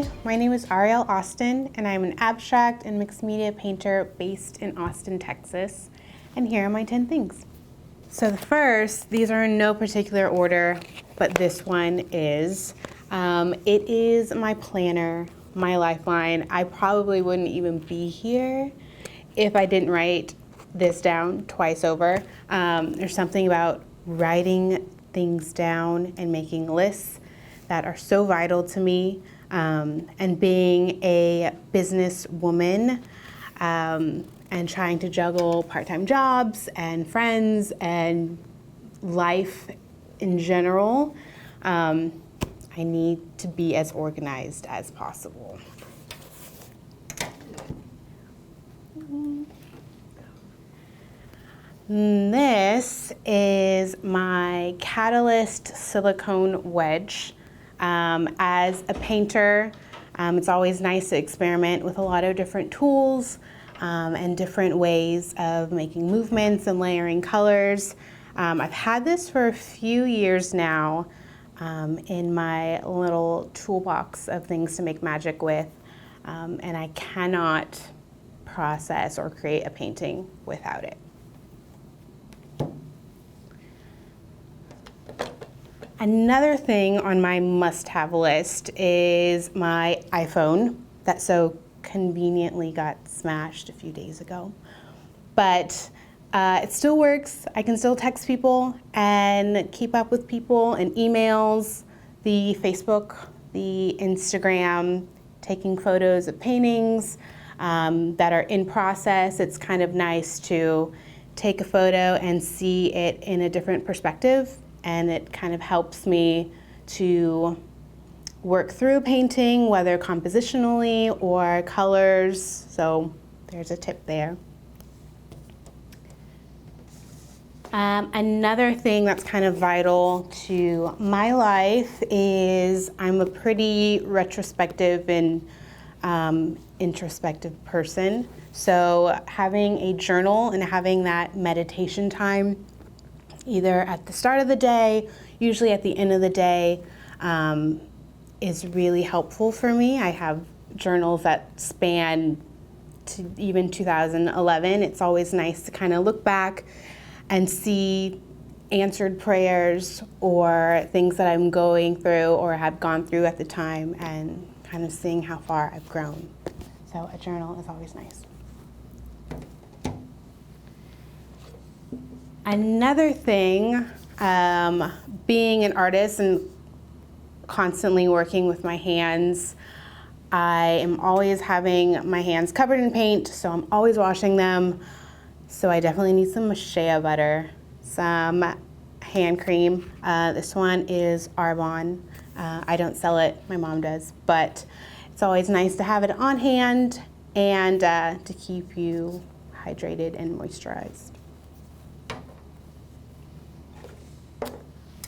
Hi, my name is Arielle Austin, and I'm an abstract and mixed media painter based in Austin, Texas. And here are my 10 things. So the first, these are in no particular order, but this one is. It is my planner, my lifeline. I probably wouldn't even be here if I didn't write this down twice over. There's something about writing things down and making lists that are so vital to me, and being a business woman and trying to juggle part-time jobs and friends and life in general, I need to be as organized as possible. This is my Catalyst Silicone Wedge. As a painter, it's always nice to experiment with a lot of different tools and different ways of making movements and layering colors. I've had this for a few years now in my little toolbox of things to make magic with, and I cannot process or create a painting without it. Another thing on my must-have list is my iPhone that so conveniently got smashed a few days ago. But it still works. I can still text people and keep up with people and emails, the Facebook, the Instagram, taking photos of paintings that are in process. It's kind of nice to take a photo and see it in a different perspective. And it kind of helps me to work through painting, whether compositionally or colors. So there's a tip there. Another thing that's kind of vital to my life is I'm a pretty retrospective and introspective person. So having a journal and having that meditation time either at the start of the day, usually at the end of the day, is really helpful for me. I have journals that span to even 2011. It's always nice to kind of look back and see answered prayers or things that I'm going through or have gone through at the time and kind of seeing how far I've grown. So a journal is always nice. Another thing, being an artist and constantly working with my hands, I am always having my hands covered in paint, so I'm always washing them. So I definitely need some shea butter, some hand cream. This one is Arbonne. I don't sell it, my mom does, but it's always nice to have it on hand and to keep you hydrated and moisturized.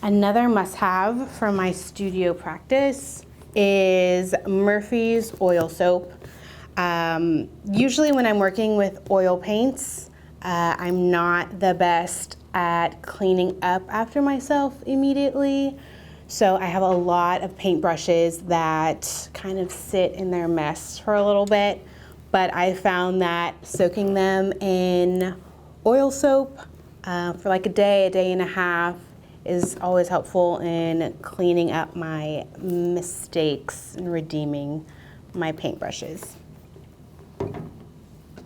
Another must-have for my studio practice is Murphy's oil soap. Usually when I'm working with oil paints, I'm not the best at cleaning up after myself immediately. So I have a lot of paint brushes that kind of sit in their mess for a little bit, but I found that soaking them in oil soap for like a day and a half is always helpful in cleaning up my mistakes and redeeming my paintbrushes.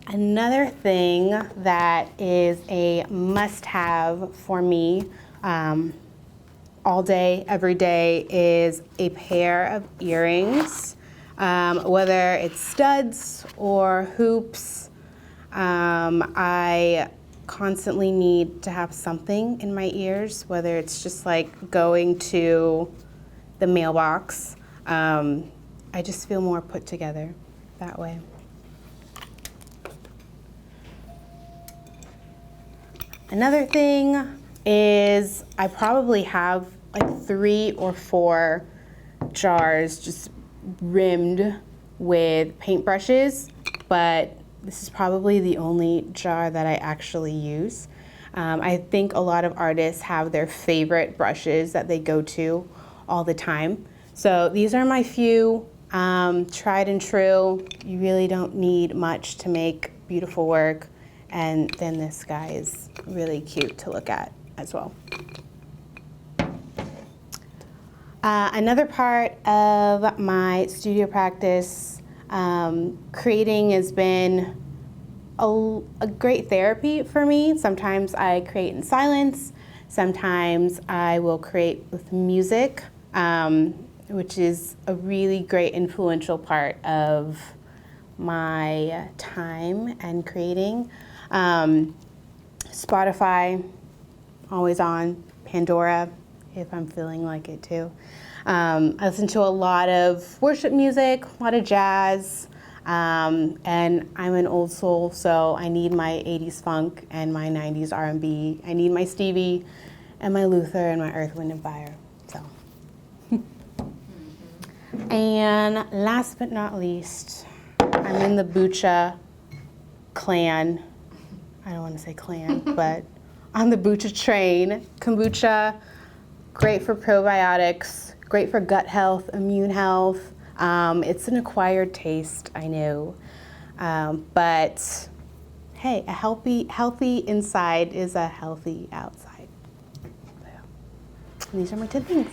Another thing that is a must-have for me all day, every day, is a pair of earrings, whether it's studs or hoops. I constantly need to have something in my ears, whether it's just like going to the mailbox. I just feel more put together that way. Another thing is I probably have like 3 or 4 jars just rimmed with paintbrushes, but this is probably the only jar that I actually use. I think a lot of artists have their favorite brushes that they go to all the time. So these are my few. tried and true. You really don't need much to make beautiful work. And then this guy is really cute to look at as well. Another part of my studio practice, creating has been a great therapy for me. Sometimes I create in silence. Sometimes I will create with music, which is a really great influential part of my time and creating. Spotify, always on. Pandora, if I'm feeling like it too. I listen to a lot of worship music, a lot of jazz, and I'm an old soul, so I need my 80s funk and my 90s R&B. I need my Stevie and my Luther and my Earth, Wind, and Fire. So. And last but not least, I'm in the Kombucha clan. I don't want to say clan, but on the Kombucha train. Kombucha, great for probiotics, great for gut health, immune health. It's an acquired taste, I know. But hey, a healthy inside is a healthy outside. So, these are my 10 things.